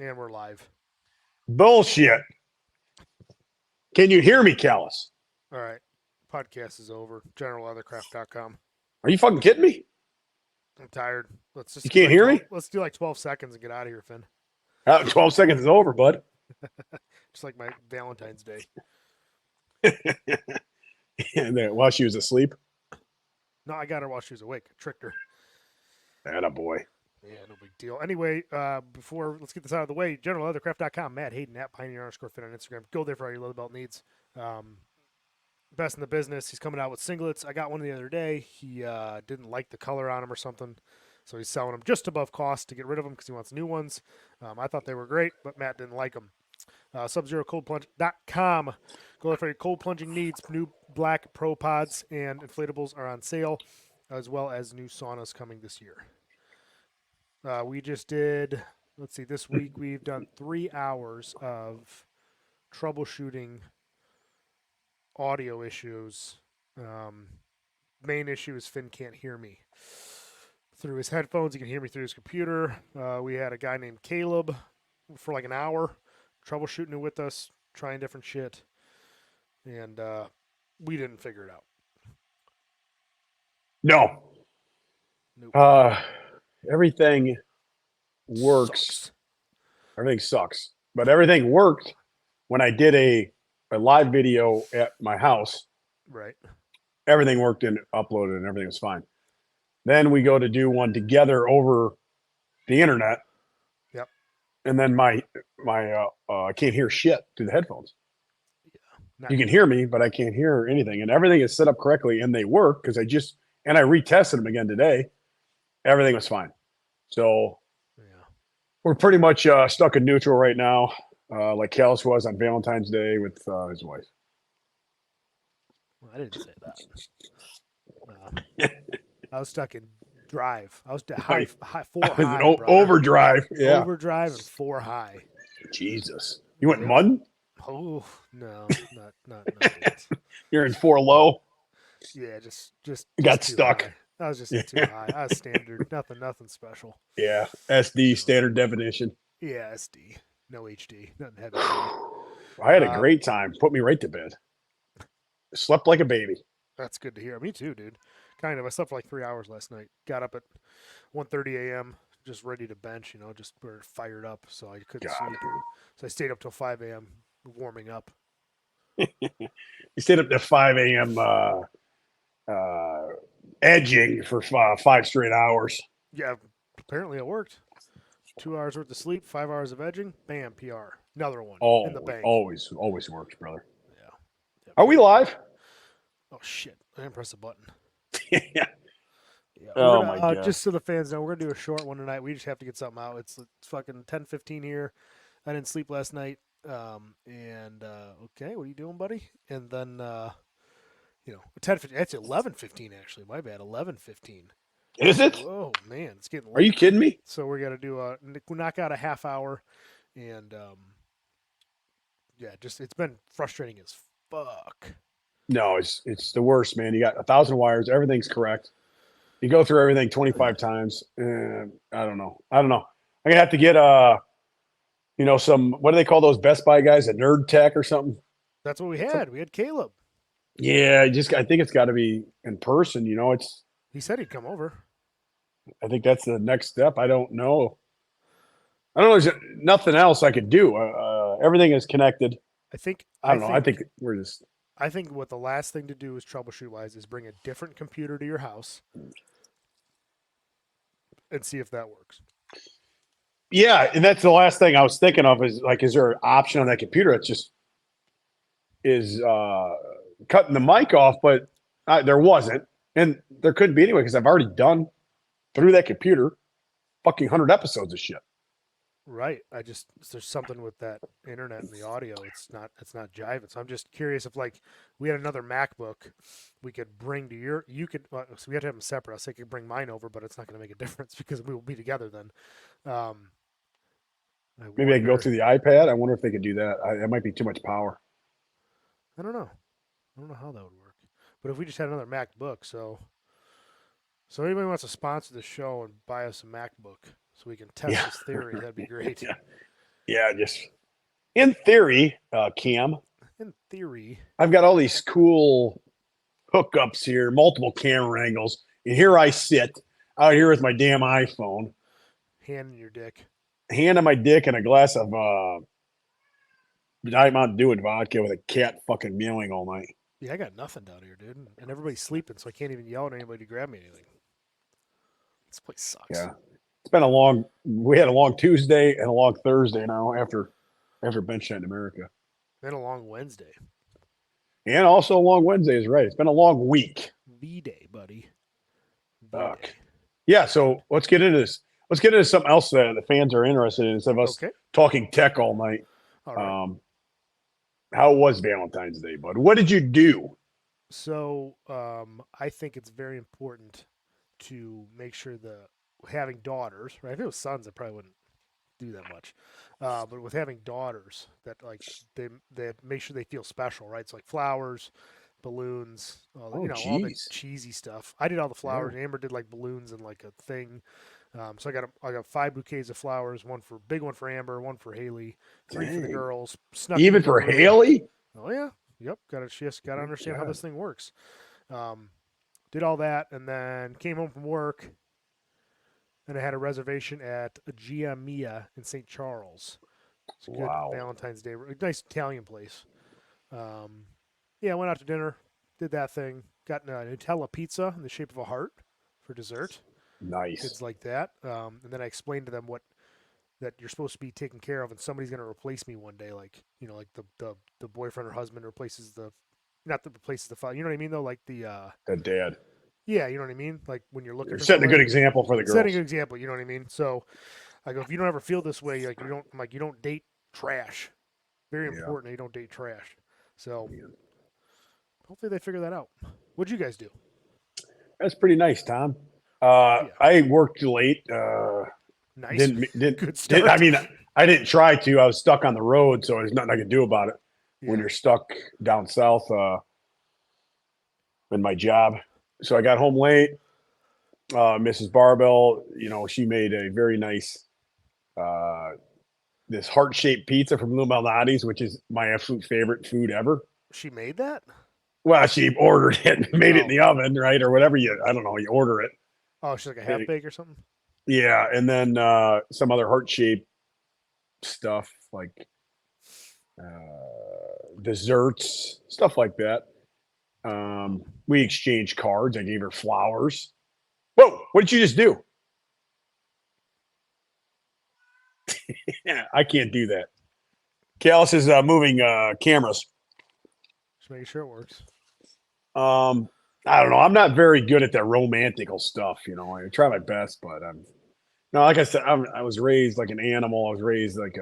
And we're live. Bullshit. Can you hear me, Callus? All right. Podcast is over. GeneralLeathercraft.com. Are you fucking kidding me? I'm tired. Let's You just can't hear me? Let's do like 12 seconds and get out of here, Finn. 12 seconds is over, bud. Just like my Valentine's Day. And then, while she was asleep. No, I got her while she was awake. I tricked her. Atta boy. Yeah, no big deal. Anyway, let's get this out of the way. GeneralLeathercraft.com. Matt Hayden at Pioneer_Fit on Instagram. Go there for all your leather belt needs. Best in the business. He's coming out with singlets. I got one the other day. He didn't like the color on them or something, so he's selling them just above cost to get rid of them because he wants new ones. I thought they were great, but Matt didn't like them. SubZeroColdPlunge.com. Go there for your cold plunging needs. New black Pro Pods and inflatables are on sale, as well as new saunas coming this year. We just did, let's see, this week we've done 3 hours of troubleshooting audio issues. Main issue is Finn can't hear me through his headphones. He can hear me through his computer. We had a guy named Caleb for like an hour troubleshooting it with us, trying different shit, and we didn't figure it out. No. Nope. Everything works. Sucks. Everything sucks. But everything worked when I did a live video at my house. Right. Everything worked and uploaded and everything was fine. Then we go to do one together over the internet. Yep. And then I can't hear shit through the headphones. Yeah. You can hear me, but I can't hear anything. And everything is set up correctly and they work because I retested them again today. Everything was fine. So Yeah. we're pretty much stuck in neutral right now, like Callus was on Valentine's Day with his wife. Well, I didn't say that. I was stuck in drive. I was high 4 high. Overdrive. Yeah. Overdrive and 4 high. Jesus. You went mudding? Oh, no. Not You're in 4 low? Yeah, just got stuck. High. I was just too high. I was standard. Nothing special. Yeah. SD, standard definition. Yeah, SD. No HD. Nothing heavy. I had a great time. Put me right to bed. Slept like a baby. That's good to hear. Me too, dude. Kind of. I slept for like 3 hours last night. Got up at 1:30 a.m. just ready to bench. Just we're fired up, so I couldn't sleep. So I stayed up till 5 a.m. warming up. You stayed up to 5 a.m. Edging for 5 straight hours. Yeah, apparently it worked. 2 hours worth of sleep, 5 hours of edging, bam, PR. Another one in the bank. Always works, brother. Yeah. Yep. Are we live? Oh shit! I didn't press the button. Yeah. Oh my god! Just so the fans know, we're gonna do a short one tonight. We just have to get something out. It's fucking 10:15 here. I didn't sleep last night. Okay, what are you doing, buddy? And then 10:15. That's 11:15 actually. My bad. 11:15. Is it? Oh man, it's getting late. Are you kidding me? So we're gonna do knock out a half hour, and it's been frustrating as fuck. No, it's the worst, man. You got 1,000 wires. Everything's correct. You go through everything 25 times. And I don't know. I'm gonna have to get some, what do they call those Best Buy guys? A nerd tech or something? That's what we had. We had Caleb. Yeah, I think it's got to be in person. He said he'd come over. I think that's the next step. I don't know. There's nothing else I could do. Everything is connected. I think we're just. I think what the last thing to do is troubleshoot-wise is bring a different computer to your house and see if that works. Yeah, and that's the last thing I was thinking of is there an option on that computer that just is cutting the mic off, but there wasn't, and there couldn't be anyway because I've already done through that computer fucking 100 episodes of shit. Right. There's something with that internet and the audio. It's not jiving. So I'm just curious if we had another MacBook we could bring to so we had to have them separate. I was thinking bring mine over, but it's not going to make a difference because we will be together then. Maybe I can go through the iPad. I wonder if they could do that. That might be too much power. I don't know how that would work. But if we just had another MacBook, so anybody wants to sponsor the show and buy us a MacBook so we can test this theory, that'd be great. Yeah. Yeah, just in theory, Cam, In theory, I've got all these cool hookups here, multiple camera angles, and here I sit out here with my damn iPhone, hand in your dick. hand on my dick, and a glass of Diet Mountain Dew and vodka with a cat fucking meowing all night. Yeah, I got nothing down here, dude, and everybody's sleeping, so I can't even yell at anybody to grab me anything. This place sucks. Yeah, it's been a long. We had a long Tuesday and a long Thursday now after bench night in America, Then a long Wednesday, and also a long Wednesday is right. It's been a long week. V-Day, buddy. Fuck. V-Day. Yeah, so let's get into this. Let's get into something else that the fans are interested in instead of us Okay. talking tech all night. All right. How was Valentine's Day, bud? What did you do? So I think it's very important to make sure having daughters, right? If it was sons, I probably wouldn't do that much. But with having daughters, that like they make sure they feel special, right? It's like flowers, balloons, all the all the Jeez. cheesy stuff. I did all the flowers. Amber did like balloons and like a thing. So I got 5 bouquets of flowers, big one for Amber, one for Haley, 3 for the Dang. girls. Even for Haley? Oh yeah, yep. She just got to understand how this thing works. Did all that and then came home from work, and I had a reservation at a Gia Mia in St. Charles. It's a good Valentine's Day, a nice Italian place. Yeah, went out to dinner, did that thing, got a Nutella pizza in the shape of a heart for dessert. Nice. Kids like that. And then I explained to them that you're supposed to be taken care of, and somebody's going to replace me one day. Like like the boyfriend or husband replaces replaces the father. You know what I mean though? Like the dad. Yeah, you know what I mean. Like when you're looking, You're for setting somebody, a good example for the girls. Setting a good example. You know what I mean. So I go, if you don't ever feel this way, like you don't date trash. Very important that you don't date trash. So hopefully they figure that out. What'd you guys do? That's pretty nice, Tom. I worked late. Nice. Didn't good start. I didn't try to. I was stuck on the road, so there's nothing I could do about it. When you're stuck down south in my job. So I got home late. Mrs. Barbell, she made a very nice this heart-shaped pizza from Lou Malnati's, which is my absolute favorite food ever. She made that? Well, she ordered it and made it in the oven, right? Or whatever you order it. Oh, she's like a half bake or something? Yeah. And then some other heart-shaped stuff like desserts, stuff like that. We exchanged cards. I gave her flowers. Whoa, what did you just do? I can't do that. Callis is moving cameras. Just making sure it works. I don't know. I'm not very good at that romantical stuff. I try my best, but no, like I said, I was raised like an animal. I was raised like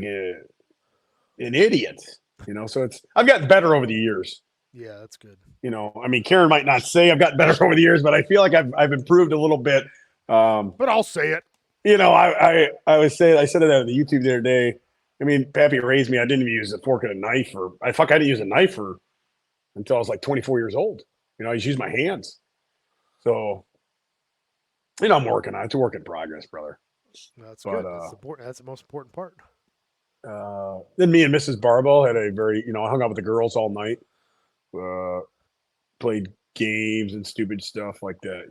an idiot. So I've gotten better over the years. Yeah, that's good. Karen might not say I've gotten better over the years, but I feel like I've improved a little bit. But I'll say it. I said it on the YouTube the other day. Pappy raised me. I didn't even use a fork and a knife, I didn't use a knife until I was like 24 years old. I just used my hands. So, I'm working on it. It's a work in progress, brother. That's good. That's important. That's the most important part. Then me and Mrs. Barbell had a very, I hung out with the girls all night. Played games and stupid stuff like that,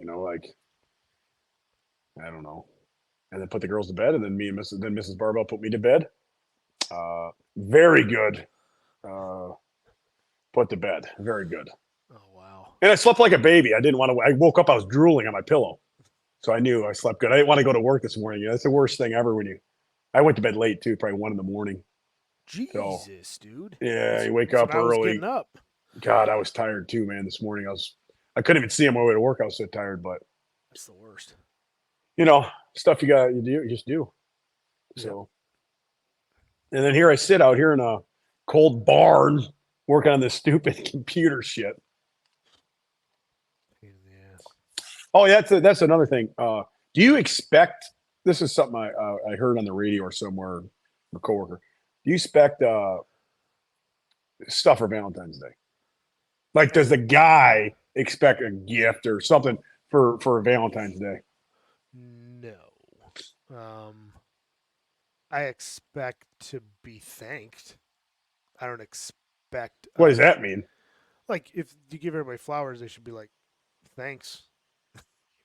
I don't know. And then put the girls to bed, and then Mrs. Barbell put me to bed. Very good. Put to bed. Very good. Oh, wow. And I slept like a baby. I woke up, I was drooling on my pillow. So I knew I slept good. I didn't want to go to work this morning. That's the worst thing ever I went to bed late too, probably 1 a.m. Jesus, dude. Yeah, you wake up early. Getting up. God, I was tired too, man, this morning. I couldn't even see on my way to work. I was so tired, but that's the worst. Stuff you just do. So, and then here I sit out here in a cold barn working on this stupid computer shit. Oh, yeah, that's another thing. Do you expect, this is something I heard on the radio or somewhere, a coworker. Do you expect stuff for Valentine's Day? Like, does the guy expect a gift or something for Valentine's Day? No. I expect to be thanked. I don't expect What does that mean? like if you give everybody flowers, they should be like, thanks.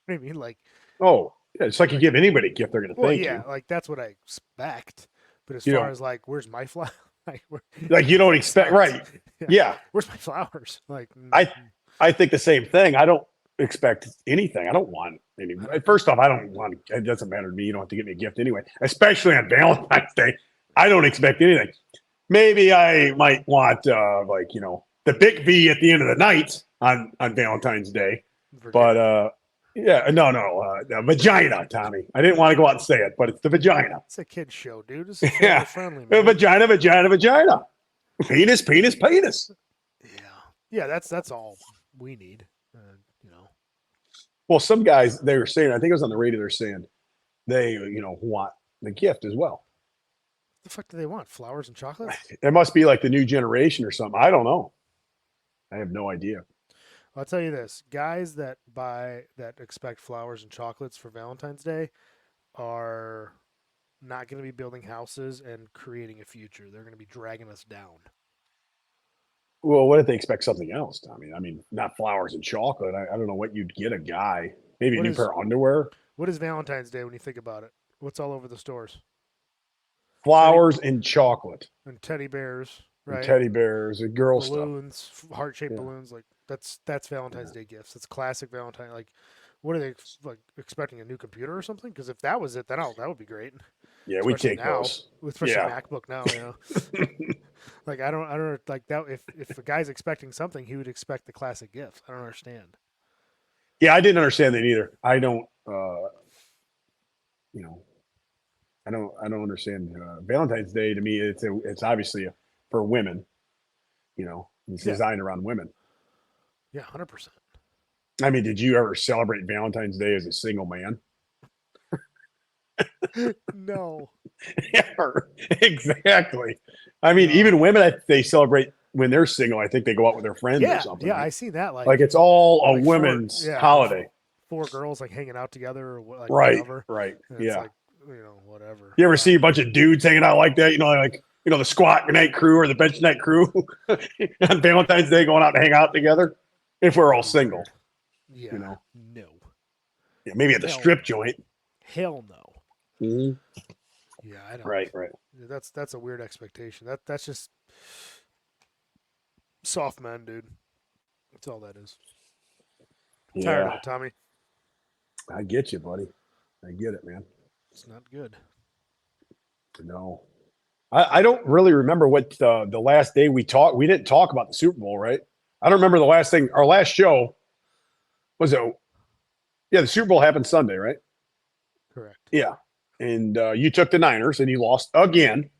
You know what I mean? Oh, yeah, it's like you Like, give anybody a gift, they're going to well, thank yeah, you. like that's what I expect. But as You far don't as like, where's my flower? Like, like you don't thanks expect sucks. right. Yeah, Yeah, where's my flowers? Like, I think the same thing. I don't expect anything. I don't want any. I don't. First off, I don't want. It doesn't matter to me. You don't have to get me a gift anyway. Especially on Valentine's Day, I don't expect anything. Maybe I might want like the big V at the end of the night on Valentine's Day. But Virginity. yeah, no, vagina, Tommy. I didn't want to go out and say it, but it's the vagina. It's a kid show, dude. This is family Yeah, friendly, man. vagina. Penis. Yeah, yeah. That's all we need. You know, Well, some guys they were saying, I think it was on the radio, they're saying they want the gift as well. what the fuck do they want? Flowers and chocolates? It must be like the new generation or something. I don't know. I have no idea. I'll tell you this: guys that expect flowers and chocolates for Valentine's Day are not going to be building houses and creating a future. They're going to be dragging us down. Well, what if they expect something else, Tommy? I mean, not flowers and chocolate. I don't know what you'd get a guy. Maybe a What new is pair of underwear. what is Valentine's Day when you think about it? What's all over the stores? Flowers and chocolate. And teddy bears, right? And teddy bears and girl stuff. Balloons, heart-shaped Yeah. balloons. Like that's Valentine's Day gifts. That's classic Valentine. Like, what are they like expecting a new computer or something? Because if that was it, then that would be great. Yeah, we Especially take now, those. especially Yeah. MacBook now. Like I don't like that. If a guy's expecting something, he would expect the classic gift. I don't understand. Yeah, I didn't understand that either. I don't. You know, I don't understand. Valentine's Day to me, it's obviously for women. It's Yeah. designed around women. Yeah, 100%. I mean, did you ever celebrate Valentine's Day as a single man? No. Yeah, exactly. I mean, No. even women, they celebrate when they're single. I think they go out with their friends or Yeah, something. yeah, right? I see that. Like it's all a like women's yeah, holiday. 4 girls like hanging out together or like Right, whatever. right. And it's Yeah. like whatever. You ever see a bunch of dudes hanging out like that? Like the squat night crew or the bench night crew on Valentine's Day going out to hang out together? If we're all single, Yeah. No. Yeah, maybe at the Hell. strip joint. Hell no. Mhm. Yeah, I don't. Right. That's a weird expectation. That's just soft men, dude. That's all that is. Tired of Yeah, it, Tommy. I get you, buddy. I get it, man. It's not good. No, I don't really remember what the last day we talked. We didn't talk about the Super Bowl, right? I don't remember the last thing. Our last show was it? Yeah, the Super Bowl happened Sunday, right? Correct. Yeah, and you took the Niners and you lost again.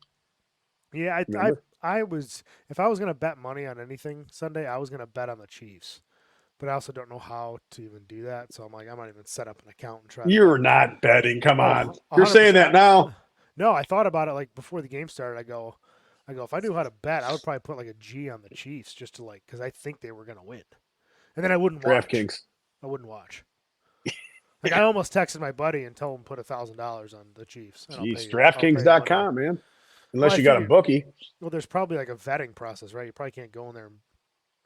Yeah, Remember? I was if I was gonna bet money on anything Sunday, I was gonna bet on the Chiefs. But I also don't know how to even do that, so I'm like, I might even set up an account and try. You're not betting. Come on, you're 100%. saying that now. No, I thought about it like before the game started. I go, if I knew how to bet, I would probably put like a G on the Chiefs just to because I think they were gonna win, and then I wouldn't watch. DraftKings. I wouldn't watch. Like I almost texted my buddy and told him put $1,000 on the Chiefs. Jeez, I'll pay you DraftKings.com, man. Unless Well, you got a bookie. Well, there's probably like a vetting process, right? You probably can't go in there and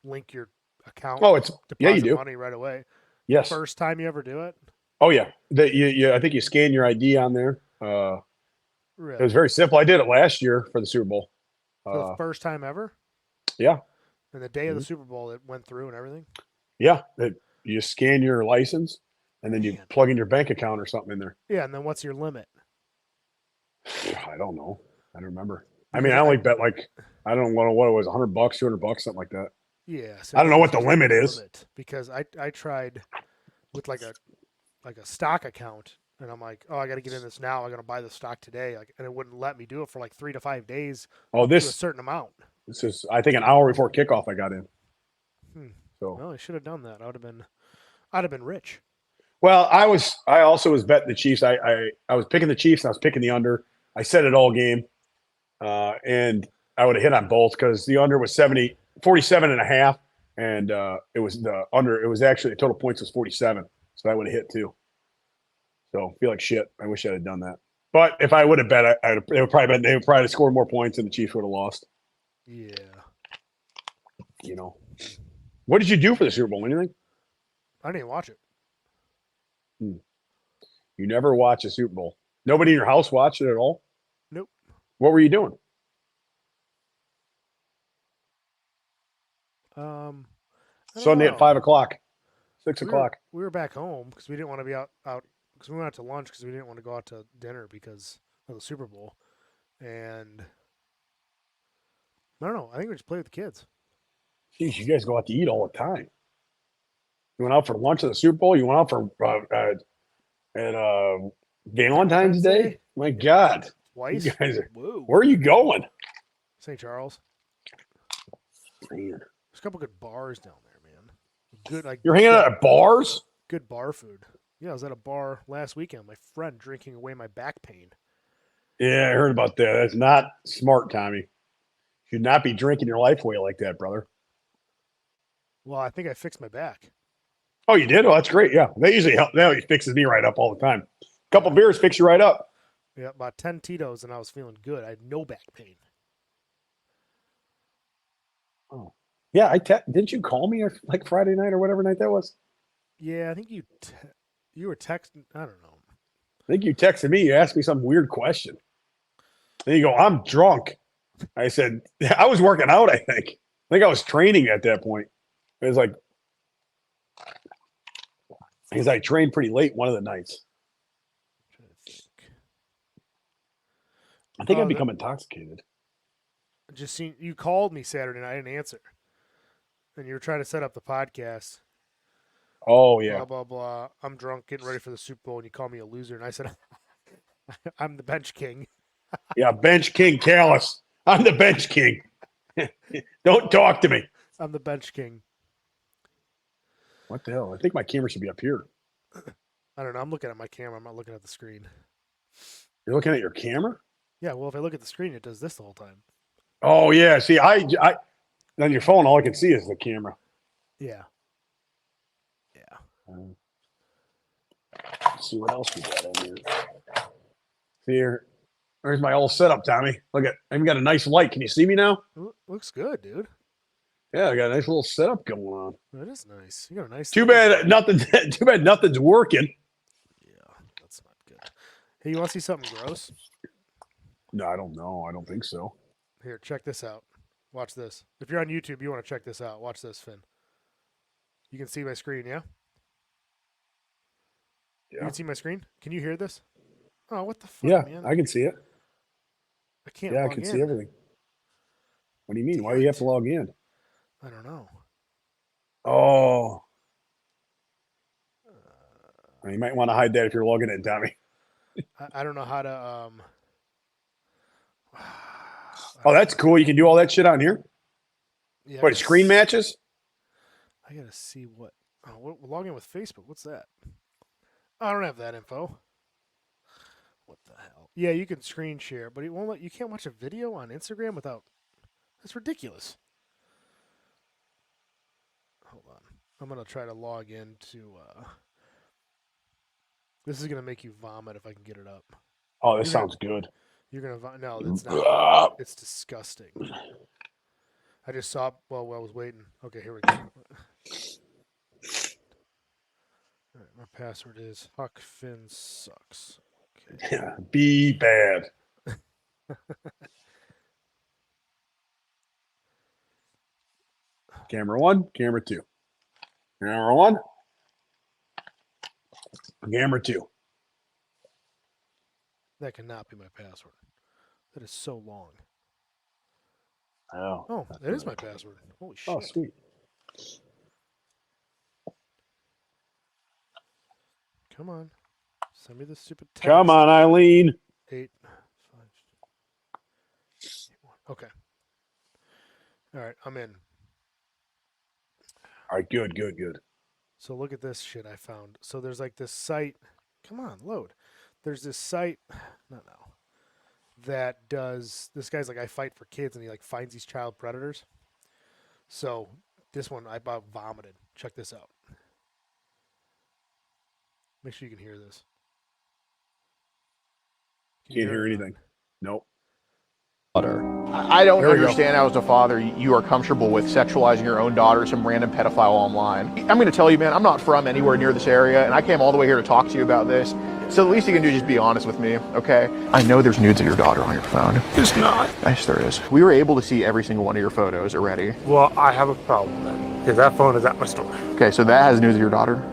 link your account. Oh, deposit yeah, you do. money right away. Yes. First time you ever do it. Oh yeah. I think you scan your ID on there. Really? It was very simple. I did it last year for the Super Bowl. For the first time ever. Yeah. And the day of the Super Bowl, it went through and everything. Yeah. You scan your license, and then you Man. plug in your bank account or something in there. Yeah, and then what's your limit? I don't know. I don't remember. I mean, I only bet like I don't know what it was, $100, $200, something like that. Yeah. So I don't know what the limit is. because I tried with like a stock account, and I'm like, oh, I got to get in this now. I got to buy the stock today, and it wouldn't let me do it for like 3 to 5 days. Oh, To a this certain amount. is I think an hour before kickoff I got in. So Well, I should have done that. I'd have been rich. well, I also was betting the Chiefs. I was picking the Chiefs and I was picking the under. I said it all game. And I would have hit on both because the under was 47 and a half, and it was the under. It was actually the total points was 47, so that would have hit too. So I feel like shit. I wish I had done that. But if I would have bet, they would probably score more points, and the Chiefs would have lost. Yeah. You know, what did you do for the Super Bowl? Anything? I didn't watch it. You never watch a Super Bowl. Nobody in your house watched it at all. Nope. What were you doing? I don't Sunday know. at 5:00, 6 We o'clock. were back home because we didn't want to be out because we went out to lunch because we didn't want to go out to dinner because of the Super Bowl, and I don't know. I think we just played with the kids. Jeez, you guys go out to eat all the time. You went out for lunch at the Super Bowl. You went out for Valentine's Day. My God, Twice. you guys are. Whoa. Where are you going? St. Charles. Man, There's a couple good bars down there, man. Good, like you're hanging out at bars. good bar food. Yeah, I was at a bar last weekend. My friend drinking away my back pain. Yeah, I heard about that. That's not smart, Tommy. You should not be drinking your life away like that, brother. Well, I think I fixed my back. Oh, you did? Oh, that's great. Yeah, that usually helps. That fixes me right up all the time. A couple beers fix you right up. Yeah, about 10 Tito's and I was feeling good. I had no back pain. Oh, yeah. Didn't you call me like Friday night or whatever night that was? Yeah, I think you were texting. I don't know. I think you texted me. You asked me some weird question. Then you go, "I'm drunk." I said, "I was working out. I think I was training at that point." It was like because I trained pretty late one of the nights. I'm trying to think. I think Oh, I've become intoxicated. Just seen you called me Saturday and I didn't answer, and you were trying to set up the podcast. Oh yeah, Blah blah blah. I'm drunk, getting ready for the Super Bowl, and you call me a loser, and I said, "I'm the bench king." yeah. Bench King Callis. I'm the bench king. Don't talk to me. I'm the bench king. What the hell? I think my camera should be up here. I don't know. I'm looking at my camera. I'm not looking at the screen. You're looking at your camera? Yeah, well, if I look at the screen, it does this the whole time. Oh yeah. See, I on your phone, all I can see is the camera. Yeah. Yeah. Let's see what else we got in here. See here. There's my old setup, Tommy. Look at I even got a nice light. Can you see me now? Looks good, dude. Yeah, I got a nice little setup going on. That is nice. You got a nice. Too bad nothing. Too bad nothing's working. Yeah, that's not good. Hey, you want to see something gross? No, I don't know. I don't think so. Here, check this out. Watch this. If you're on YouTube, you want to check this out. Watch this, Finn. You can see my screen, yeah? You Yeah. can see my screen? Can you hear this? Oh, what the fuck, Yeah, man? I can see it. I can't Yeah, I log can in. see everything. What do you mean? Damn Why do you have it. to log in? I don't know. Oh, you might want to hide that if you're logging in, Tommy. I don't know how to. Oh, that's cool. You can do all that shit on here. Yeah, What, screen matches? I gotta see what. Oh, log in with Facebook. What's that? I don't have that info. What the hell? Yeah, you can screen share, but it won't let. You can't watch a video on Instagram without. That's ridiculous. Hold on. I'm gonna try to log into. This is gonna make you vomit if I can get it up. Oh, this sounds good. You're gonna no, it's not. It's disgusting. I just saw. Well, I was waiting. Okay, here we go. All right, my password is HuckFinnSucks. Okay. Yeah, be bad. Camera 1, camera 2. Camera 1, camera 2. That cannot be my password. That is so long. Oh, Oh, that is my password. Holy shit. Oh, sweet. Come on. Send me the stupid text. Come on, Eileen. 8, 5, 8, 1. Okay. All right, I'm in. All right, good, good, good. So look at this shit I found. So there's like this site. Come on, load. There's this site. Not now. That does. This guy's like, I fight for kids, and he like finds these child predators. So this one I about vomited. Check this out. Make sure you can hear this. Can you Can't hear or not? anything. Nope. I don't There we go. understand how, as a father, you are comfortable with sexualizing your own daughter, some random pedophile online. I'm going to tell you, man, I'm not from anywhere near this area, and I came all the way here to talk to you about this. So the least you can do is just be honest with me, okay? I know there's nudes of your daughter on your phone. It's not. Yes, there is. We were able to see every single one of your photos already. Well, I have a problem then, because that phone is at my store. Okay, so that has nudes of your daughter?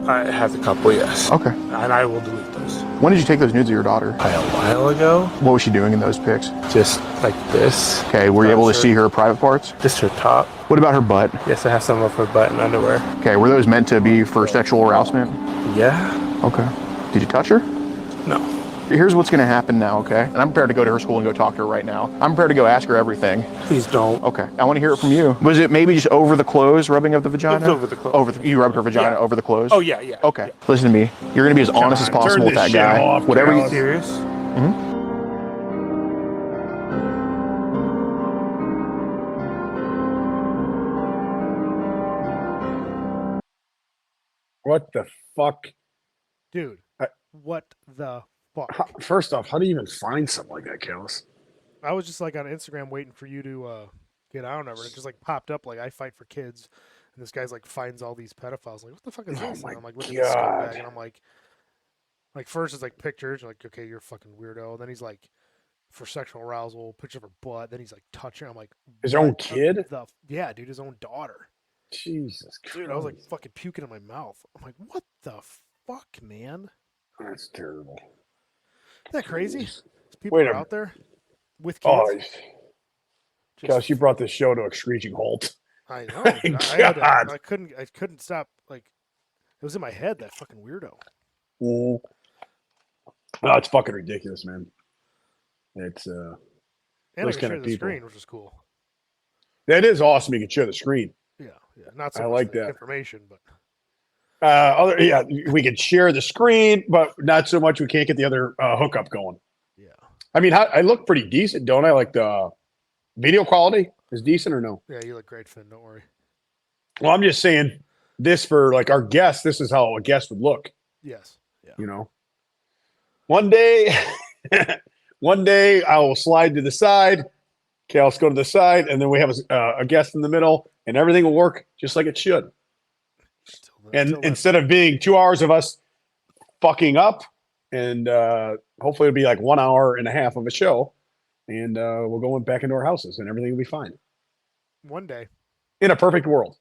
It has a couple, yes. Okay. And I will delete those. When did you take those nudes of your daughter? A while ago, What was she doing in those pics? just like this. Okay, were you able to Sure. see her private parts? Just her top. What about her butt? Yes, I have some of her butt and underwear. Okay, were those meant to be for sexual arousement? Yeah? Okay. Did you touch her? No. Here's what's going to happen now, okay? And I'm prepared to go to her school and go talk to her right now. I'm prepared to go ask her everything. Please don't. Okay, I want to hear it from you. Was it maybe just over the clothes, rubbing of the vagina? It was over the clothes. You rubbed her vagina Yeah. over the clothes? Oh, yeah, yeah. Okay, listen to me. You're going to be as honest as on, turn possible with this that shit guy. off, Whatever Cal. you... Serious? What the fuck? Dude, I- what the fuck? First off, how do you even find something like that, Callis? I was just like on Instagram waiting for you to get on over. It just like popped up like I fight for kids, and this guy's like finds all these pedophiles. Like, what the fuck is Oh this? my And I'm like looking at the scumbag, God. and I'm like first it's like pictures, like okay, you're a fucking weirdo. Then he's like for sexual arousal, picture of her butt. Then he's like touching. I'm like His own what kid? yeah, dude, his own daughter. Jesus Christ. Dude, I was like fucking puking in my mouth. I'm like, what the fuck, man? That's terrible. Isn't that crazy? Jeez. People Wait are a out there with kids. Oh, just- Callis, you brought this show to a screeching halt. I know. Thank dude. God. I couldn't stop. Like, it was in my head. That fucking weirdo. Mm. No, it's fucking ridiculous, man. It's And Those I could kind share of the people. screen, which is cool. that is awesome. You can share the screen. Yeah, yeah. Not so I much like the that. information, but We can share the screen, but not so much. We can't get the other hookup going. yeah, I mean, I look pretty decent, don't I? Like the video quality is decent or no? yeah. You look great, Finn. Don't worry. Well, I'm just saying this for like our guests. This is how a guest would look. Yes. Yeah. You know, one day, one day I will slide to the side. Okay, I'll go to the side, and then we have a guest in the middle, and everything will work just like it should. And instead of being 2 hours of us fucking up, and hopefully it'll be like 1 hour and a half of a show, and we'll go back into our houses, and everything will be fine. one day. In a perfect world.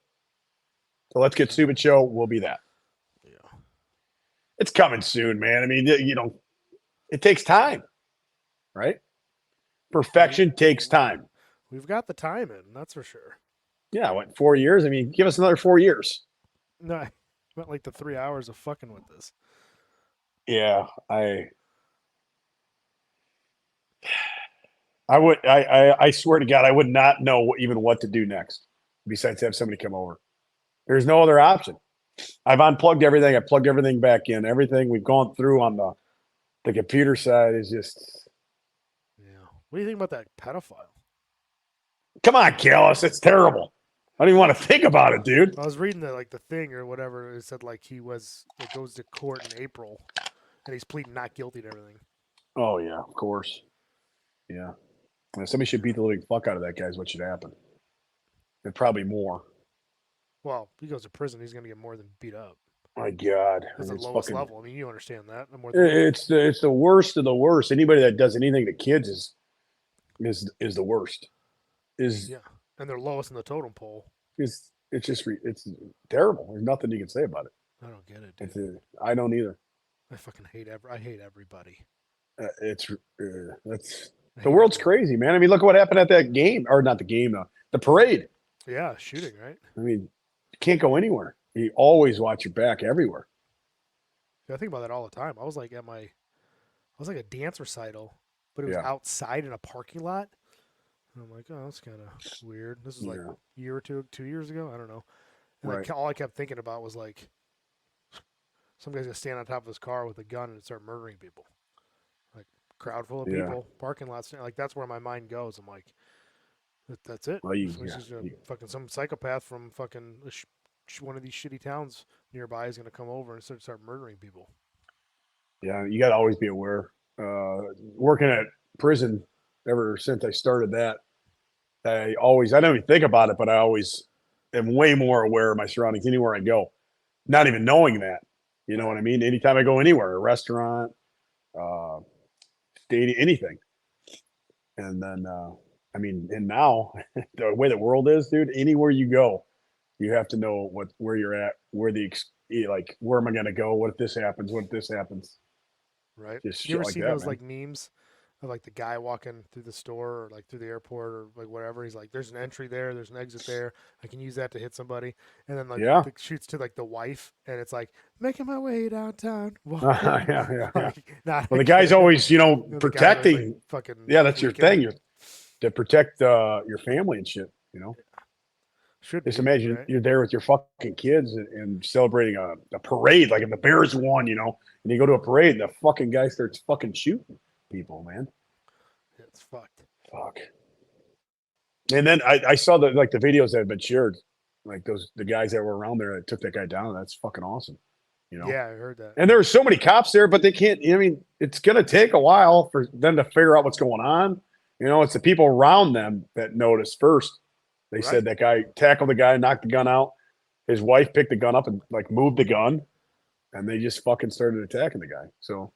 So let's get stupid show. We'll be that. Yeah. It's coming soon, man. I mean, you know, it takes time, right? Perfection takes time. We've got the time in. That's for sure. Yeah, what, 4 years? I mean, give us another 4 years. No, I meant like the 3 hours of fucking with this. Yeah, I swear to God, I would not know even what to do next besides have somebody come over. There's no other option. I've unplugged everything. I plugged everything back in. Everything we've gone through on the computer side is just. Yeah. What do you think about that pedophile? Come on, Callis. It's terrible. I don't even want to think about it, dude. I was reading the thing or whatever. It said like it goes to court in April, and he's pleading not guilty to everything. Oh yeah, of course. Yeah. Somebody should beat the living fuck out of that guy is what should happen. And probably more. Well, if he goes to prison, he's gonna get more than beat up. My God. That's the It's lowest fucking- level. I mean, you understand that. More than It's the worst of the worst. Anybody that does anything to kids is the worst. yeah, and they're lowest in the totem pole. It's just it's terrible. There's nothing you can say about it. I don't get it, dude. I don't either. I fucking hate everybody. That's I the hate world's everybody. crazy, man. I mean, look what happened at that game, or not the game, the parade. Yeah, shooting, right? I mean, you can't go anywhere. You always watch your back everywhere. Yeah, I think about that all the time. I was like a dance recital, but it was Yeah. outside in a parking lot. And I'm like, oh, that's kind of weird. This is like Yeah. a year or 2 years ago. I don't know. And Right. all I kept thinking about was like, some guy's gonna stand on top of his car with a gun and start murdering people. Like crowd full of Yeah. people, parking lots. Like that's where my mind goes. I'm like, that's it. Well, Somebody's just gonna, fucking some psychopath from fucking one of these shitty towns nearby is gonna come over and start murdering people. Yeah, you got to always be aware. working at prison ever since I started that. I don't even think about it, but I always am way more aware of my surroundings anywhere I go, not even knowing that. You know what I mean? Anytime I go anywhere, a restaurant, stadium, anything. And then, and now the way the world is, dude, anywhere you go, you have to know where you're at, where am I going to go? What if this happens? What if this happens? Right. Just You shit ever like seen that, those man. like memes of like the guy walking through the store or like through the airport or like whatever? He's like, "There's an entry there. There's an exit there. I can use that to hit somebody." And then like Yeah. the shoots to like the wife, and it's like, "Making my way downtown, Yeah, walking." yeah. Like, not Well, a the guy's kid. always, You know, the guy's always, like, protecting. fucking Yeah, that's your tweaking. thing. You're to protect your family and shit. Should Just be imagine right. you're there with your fucking kids and celebrating a parade, like if the Bears won, and you go to a parade and the fucking guy starts fucking shooting people, man. It's fucked. Fuck. And then I saw the videos that have been shared, like the guys that were around there that took that guy down. That's fucking awesome, Yeah, I heard that. And there were so many cops there, but they can't. I mean, it's gonna take a while for them to figure out what's going on. It's the people around them that notice first. They Right. said that guy tackled the guy, knocked the gun out. His wife picked the gun up and like moved the gun, and they just fucking started attacking the guy. So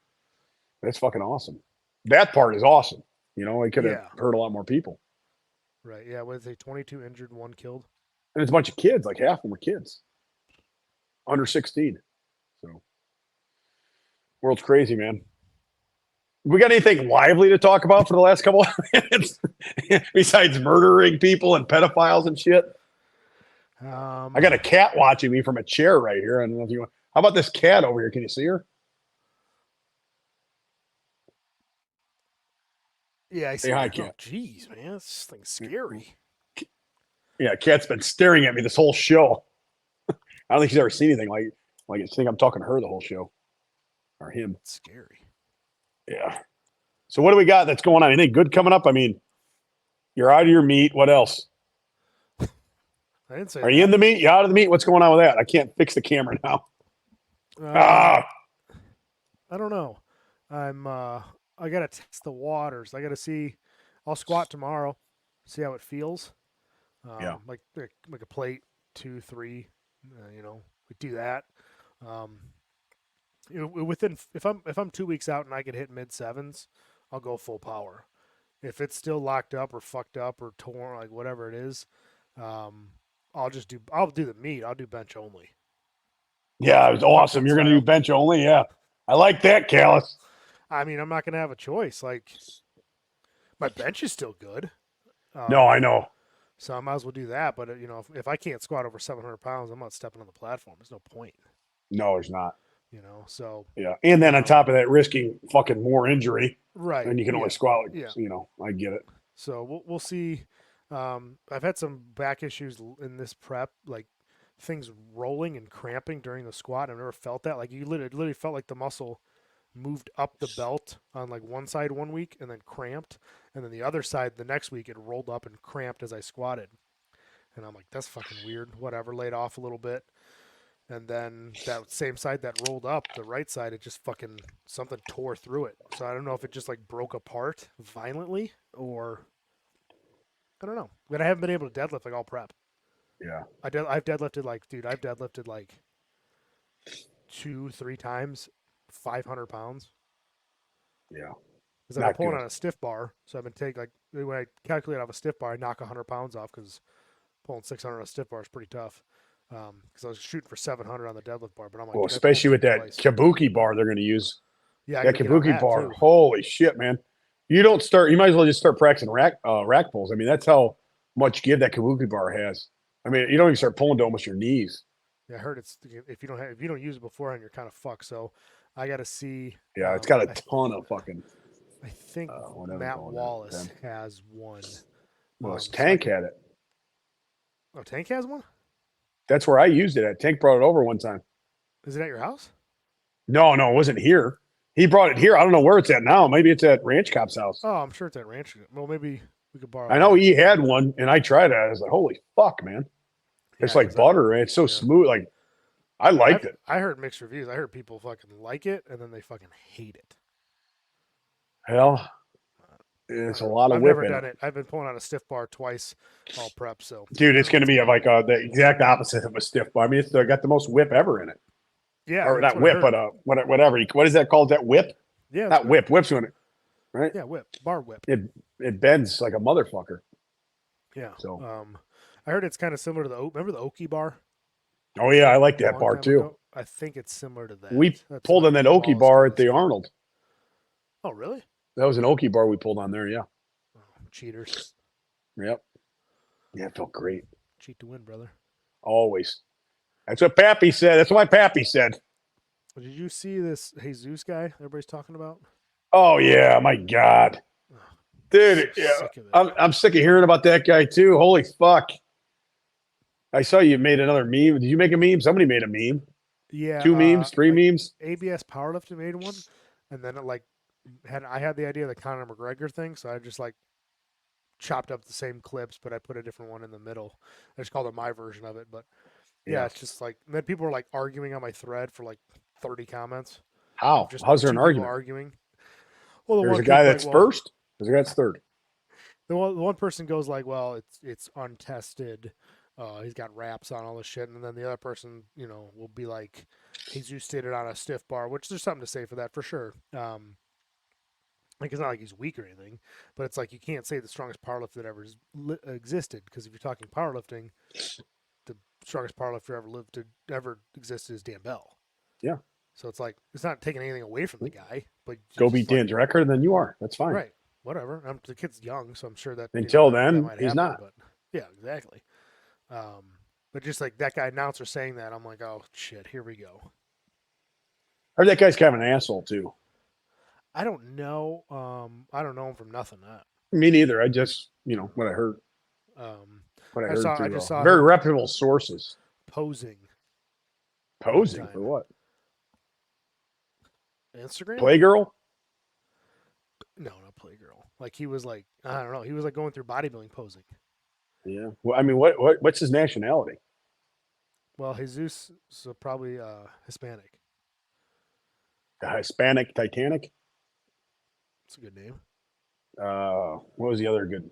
that's fucking awesome. That part is awesome. He could have hurt a lot more people. Right. Yeah. What is it? 22 injured, 1 killed. And it's a bunch of kids. Like half of them were kids, under 16. So world's crazy, man. We got anything lively to talk about for the last couple of minutes besides murdering people and pedophiles and shit? I got a cat watching me from a chair right here. I don't know if you want. How about this cat over here? Can you see her? Yeah, I see. Say hi, Oh, cat. jeez, man, this thing's scary. Yeah, cat's been staring at me this whole show. I don't think she's ever seen anything like it. I think I'm talking to her the whole show, or him. It's scary. Yeah. So what do we got that's going on? Anything good coming up? I mean, you're out of your meat. What else? I didn't say. Are you in the meat? You out of the meat? What's going on with that? I can't fix the camera now. I don't know. I gotta test the waters. I gotta see. I'll squat tomorrow, see how it feels. Yeah. Like a plate 2, 3. We do that. Within if I'm 2 weeks out and I can hit mid 7s, I'll go full power. If it's still locked up or fucked up or torn, like whatever it is, I'll do the meat. I'll do bench only. Yeah, it was awesome. You're going to do bench only? Yeah. I like that, Callus. I mean, I'm not going to have a choice. Like, my bench is still good. No, I know. So I might as well do that. But, if I can't squat over 700 pounds, I'm not stepping on the platform. There's no point. No, there's not. So. Yeah. And then on top of that, risking fucking more injury. Right. And you can only squat, yeah. I get it. So we'll see. I've had some back issues in this prep, like things rolling and cramping during the squat. I've never felt that. Like you literally felt like the muscle moved up the belt on like one side 1 week and then cramped. And then the other side the next week, it rolled up and cramped as I squatted. And I'm like, that's fucking weird. Whatever, laid off a little bit. And then that same side that rolled up, the right side, it just fucking something tore through it. So I don't know if it just like broke apart violently or I don't know. But I haven't been able to deadlift like all prep. Yeah. I've deadlifted like 2-3 times, 500 pounds. Yeah. Because I've been pulling on a stiff bar. So I've been taking when I calculate off a stiff bar, I knock 100 pounds off because pulling 600 on a stiff bar is pretty tough. Because I was shooting for 700 on the deadlift bar, but I'm like, well, especially with that kabuki bar they're going to use. Yeah, that kabuki bar. Too. Holy shit, man! You might as well just start practicing rack pulls. I mean, that's how much give that kabuki bar has. I mean, you don't even start pulling to almost your knees. Yeah, I heard if you don't use it beforehand, you're kind of fucked. So I got to see. Yeah, it's got a ton of fucking. I think Matt Wallace has one. Well, Tank had it. Oh, Tank has one? That's where I used it at. Tank brought it over one time. Is it at your house? No, it wasn't here. He brought it here. I don't know where it's at now. Maybe it's at Ranch Cop's house. Oh, I'm sure it's at Ranch. Well, maybe we could borrow. I know he had one, and I tried it. I was like, holy fuck, man. It's like butter, man. It's so smooth. Like, I liked it. I heard mixed reviews. I heard people fucking like it, and then they fucking hate it. Hell, it's a lot of I've whip never in done it. it. I've been pulling out a stiff bar twice, all prep. So, Dude, it's going to be It's- like the exact opposite of a stiff bar. I mean, it's got the most whip ever in it. yeah, Or that's not what I whip, heard. but whatever. What is that called? That whip? Yeah, that's Not what I whip. Whip's doing it, right? Yeah, whip, bar whip. It bends like a motherfucker. Yeah. So. I heard it's kind of similar to the remember the Oki bar? Oh yeah, I like A that long bar time too. ago? I think it's similar to that. We That's pulled what on that Oki Wallace bar told at the us. Arnold. Oh, really? That was an Oki bar we pulled on there. Yeah. Oh, cheaters. Yep. Yeah, it felt great. Cheat to win, brother. Always. That's what Pappy said. That's what my Pappy said. Did you see this Jesus guy everybody's talking about? Oh yeah, my God, dude. Yeah, Sick of it. I'm sick of hearing about that guy too. Holy fuck! I saw you made another meme. Did you make a meme? Somebody made a meme. Yeah. 2 memes, 3 like memes. ABS Powerlifting made one, and then it I had the idea of the Conor McGregor thing, so I just chopped up the same clips, but I put a different one in the middle. I just called it my version of it, but yeah, it's just and then people were arguing on my thread for 30 comments. How? Just How's there an two people argument? arguing? Well, There's a guy that's first. There's a guy that's third. The one person goes well, it's untested. He's got wraps on all this shit, and then the other person, will be like, Jesus did it on a stiff bar, which there's something to say for that for sure. It's not like he's weak or anything, but it's you can't say the strongest powerlifter that ever existed, because if you're talking powerlifting, the strongest powerlifter ever existed is Dan Bell. Yeah. So it's not taking anything away from the guy, but Go beat Dan's record, and then you are. That's fine. right. Whatever. The kid's young, so I'm sure that Until that then, might he's happen, not. But yeah, exactly. But just that guy announcer saying that, I'm like, oh shit, here we go. I heard that guy's kind of an asshole too. I don't know. I don't know him from nothing. Me neither. I just, what I heard. What I heard I through just saw very him reputable sources. posing Posing time. for what? Instagram. Playgirl? No, not Playgirl. He was I don't know. He was going through bodybuilding posing. Yeah. Well, I mean, what's his nationality? Well, Jesus is probably Hispanic. The Hispanic Titanic? It's a good name. What was the other good?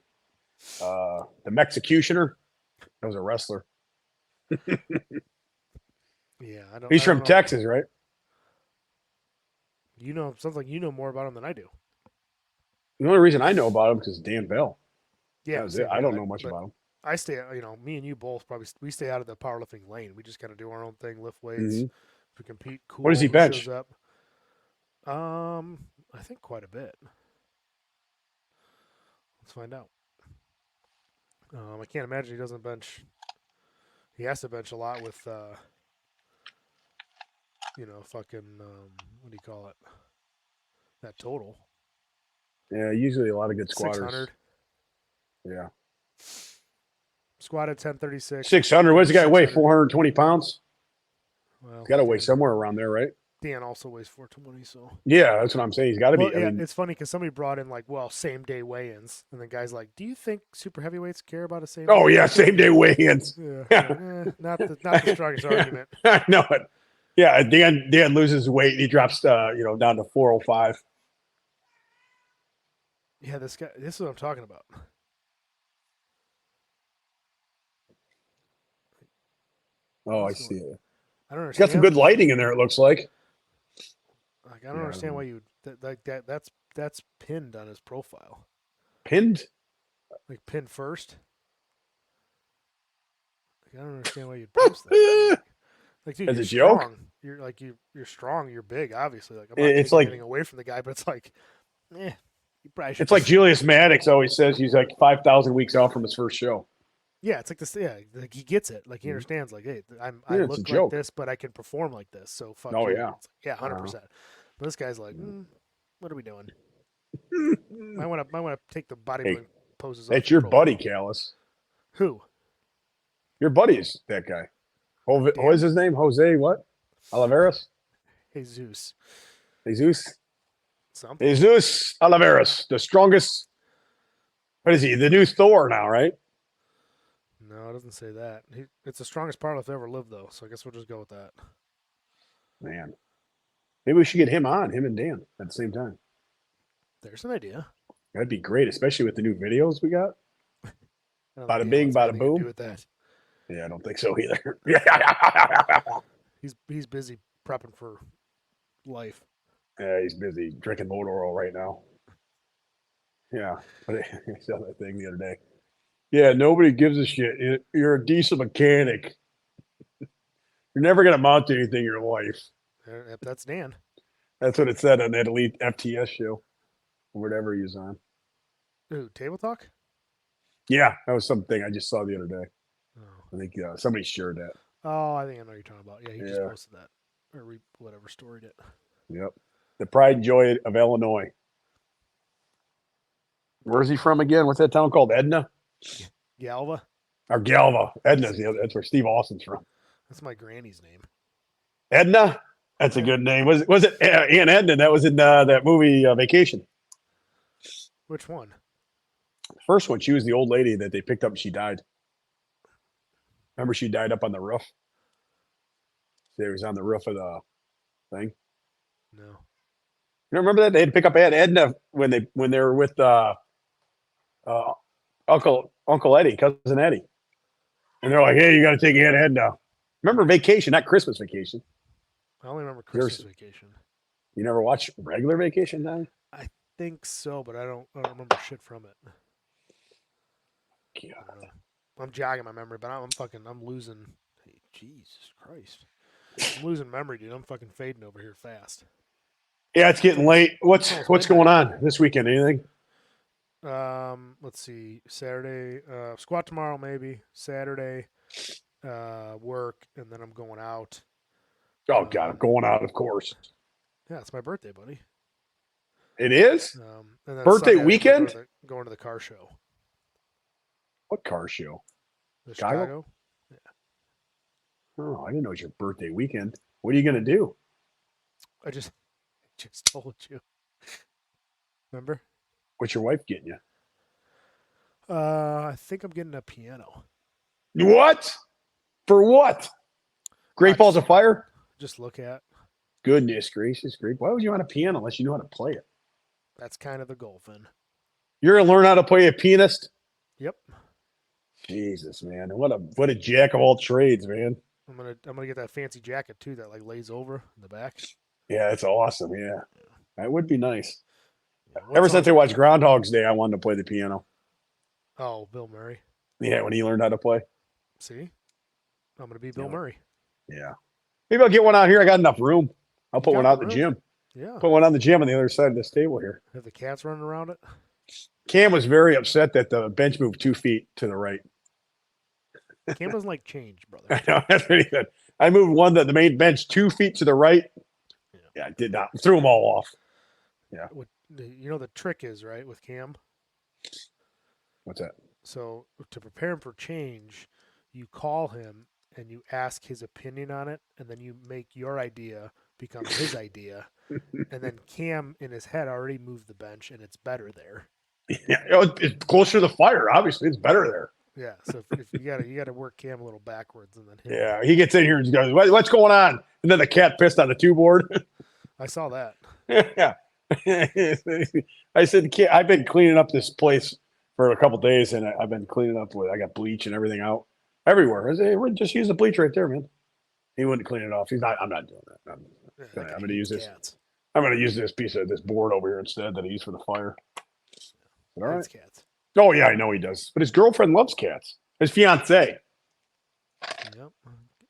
The Mexicutioner? That was a wrestler. Yeah, I don't. He's I from don't know. Texas, right? Sounds like you know more about him than I do. The only reason I know about him is Dan Bell. Yeah, That was it. I don't know much but about him. I stay, me and you both we stay out of the powerlifting lane. We just kind of do our own thing, lift weights. Mhm. If we compete, cool. What does he who bench? shows up? I think quite a bit. Let's find out. I can't imagine he doesn't bench. He has to bench a lot with, fucking, what do you call it? That total. Yeah, usually a lot of good squatters. 600. Yeah. Squatted 1036. 600. What does the guy weigh? 600. 420 pounds? Well, He's got to weigh somewhere around there, right? Dan also weighs 420, so. Yeah, that's what I'm saying. He's got to Well, be. yeah, I mean, it's funny because somebody brought in same day weigh-ins, and the guy's like, "Do you think super heavyweights care about a same?" oh day? yeah, same day weigh-ins. Yeah, not the strongest argument. I know it. Yeah, Dan loses weight. And he drops, down to 405. Yeah, this guy. This is what I'm talking about. Oh, I What's see it. I don't He's got understand. some good lighting in there. It looks like. I don't understand why you that's pinned on his profile. Pinned. Pinned first. I don't understand why you'd post that. Dude, As you're a joke? strong. You're strong. You're big. Obviously, I'm not It's taking like- anything away from the guy, but it's you probably should. It's like Julius Maddox always says. He's 5,000 weeks out from his first show. Yeah, it's this. Yeah, he gets it. He understands. Hey, I Yeah, it's a look like joke. this, but I can perform like this. So fuck. Oh, you. yeah. Yeah, 100%. But this guy's like, what are we doing? I want to take the bodybuilding poses. That's off your the buddy, profile. Callis. Who? Your buddy is that guy. What is his name? Jose what? Oliveras? Jesus. Something. Jesus Oliveras, the strongest. What is he? The new Thor now, right? No, it doesn't say that. It's the strongest powerlifter ever lived, though. So I guess we'll just go with that. Man. Maybe we should get him and Dan at the same time. There's an idea. That'd be great, especially with the new videos we got. I don't Bada think bing, Dale has bada anything to boom. do with that. Yeah, I don't think so either. He's busy prepping for life. Yeah, he's busy drinking motor oil right now. Yeah, but I saw that thing the other day. Yeah, nobody gives a shit. You're a diesel mechanic. You're never gonna amount to anything in your life. Yep, that's Dan. That's what it said on that Elite FTS show, or whatever he was on. Ooh, table talk. Yeah, that was something I just saw the other day. Oh. I think somebody shared that. Oh, I think I know what you're talking about. Yeah, he just Yeah. posted that, or whatever, storied it. Yep, the pride and joy of Illinois. Where's he from again? What's that town called? Edna Galva. or Galva? Edna's that's where Steve Austin's from. That's my granny's name. Edna. That's a good name. Was it Aunt Edna? That was in that movie Vacation. Which one? The first one, she was the old lady that they picked up and she died. Remember, she died up on the roof. She was on the roof of the thing. No. You don't remember that? They'd pick up Aunt Edna when they were with Uncle Eddie, cousin Eddie, and they're like, "Hey, you got to take Aunt Edna." Remember Vacation, not Christmas Vacation. I only remember Christmas Vacation. You never watched regular Vacation time? I think so, but I don't remember shit from it. I don't know. I'm jogging my memory, but I'm losing. Hey, Jesus Christ. I'm losing memory, dude. I'm fucking fading over here fast. Yeah, it's getting late. What's going on this weekend? Anything? Let's see. Saturday, squat tomorrow, maybe. Saturday, work, and then I'm going out. Oh God, I'm going out, of course. Yeah, it's my birthday, buddy. It is? And then Birthday Sunday, weekend? Going to the car show. What car show? The Chicago? Yeah. Oh, I didn't know it was your birthday weekend. What are you going to do? I just told you. Remember? What's your wife getting you? I think I'm getting a piano. What? For what? Great Balls of Fire? Just look at. Goodness gracious, great. Why would you want a piano unless you know how to play it? That's kind of the goal, Finn. You're going to learn how to play a pianist? Yep. Jesus, man. What a jack of all trades, man. I'm gonna get that fancy jacket too that like lays over in the back. Yeah, that's awesome. Yeah. That would be nice. Yeah, Ever since I watched Groundhog's Day, I wanted to play the piano. Oh, Bill Murray. Yeah, when he learned how to play. See? I'm gonna be Bill Murray. Yeah. Maybe I'll get one out here. I got enough room. I'll put one out in the gym. Yeah. Put one on the gym on the other side of this table here. Have the cats running around it? Cam was very upset that the bench moved 2 feet to the right. Cam doesn't like change, brother. I know, that's pretty good. I moved the main bench 2 feet to the right. Yeah, I did not. Threw them all off. Yeah. You know the trick is, right, with Cam? What's that? So to prepare him for change, you call him and you ask his opinion on it, and then you make your idea become his idea. And then Cam in his head already moved the bench and it's better there. Yeah, it's closer to the fire, obviously. It's better there. Yeah, so if you gotta work Cam a little backwards, and then Yeah, he gets in here and goes, "What's going on?" And then the cat pissed on the 2 board. I saw that. Yeah, I said, "I've been cleaning up this place for a couple days, and I've been cleaning up I got bleach and everything out everywhere." I said, "Hey, just use the bleach right there, man." He wouldn't clean it off. He's not. I'm not doing that. I'm going to use this. I'm going to use this piece of this board over here instead that I use for the fire. All right. Cats. Oh yeah, I know he does. But his girlfriend loves cats. His fiance. Yep.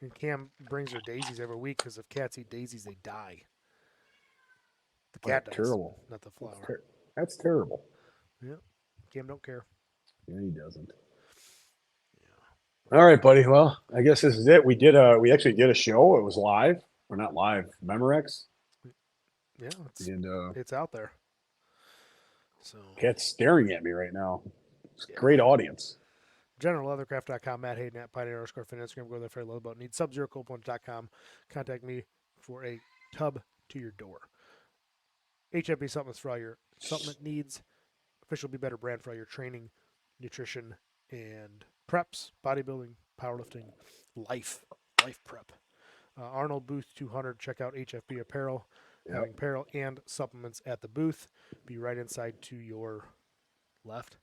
And Cam brings her daisies every week because if cats eat daisies, they die. The cat does, terrible. Not the flower. That's terrible. Yep. Cam don't care. Yeah, he doesn't. Yeah. All right, buddy. Well, I guess this is it. We actually did a show. It was live. Or not live. Memorex. Yeah. It's out there. So cat's staring at me right now. It's a great audience. GeneralLeathercraft.com, Matt Hayden at Pioneer_Fin Instagram. Go there for a little about need. Sub-ZeroColdPlunge.com. Contact me for a tub to your door. HFB Supplements for all your supplement needs. Official Be Better brand for all your training, nutrition, and preps, bodybuilding, powerlifting, life prep. Arnold Booth 200. Check out HFB Apparel. having apparel and supplements at the booth. Be right inside to your left.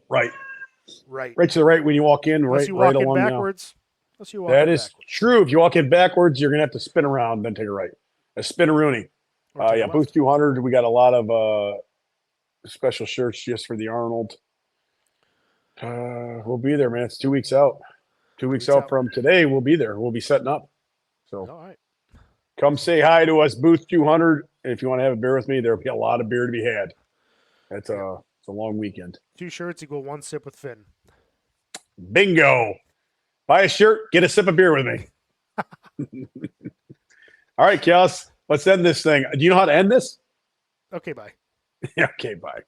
Right. Right. Right to the right when you walk in, Unless right, you right walk in along the backwards. Unless you walk That in is backwards. true. If you walk in backwards, you're gonna have to spin around, then take a right. A spin-a-rooney. Or take a Yeah, left. booth 200. We got a lot of special shirts just for the Arnold. We'll be there, man. It's 2 weeks out. 2 weeks weeks out out. from today, we'll be there. We'll be setting up. So All right. come say hi to us, booth 200. And if you want to have a beer with me, there'll be a lot of beer to be had. It's a long weekend. 2 shirts equal 1 sip with Finn. Bingo. Buy a shirt, get a sip of beer with me. All right, Kels, let's end this thing. Do you know how to end this? Okay, bye. Okay, bye.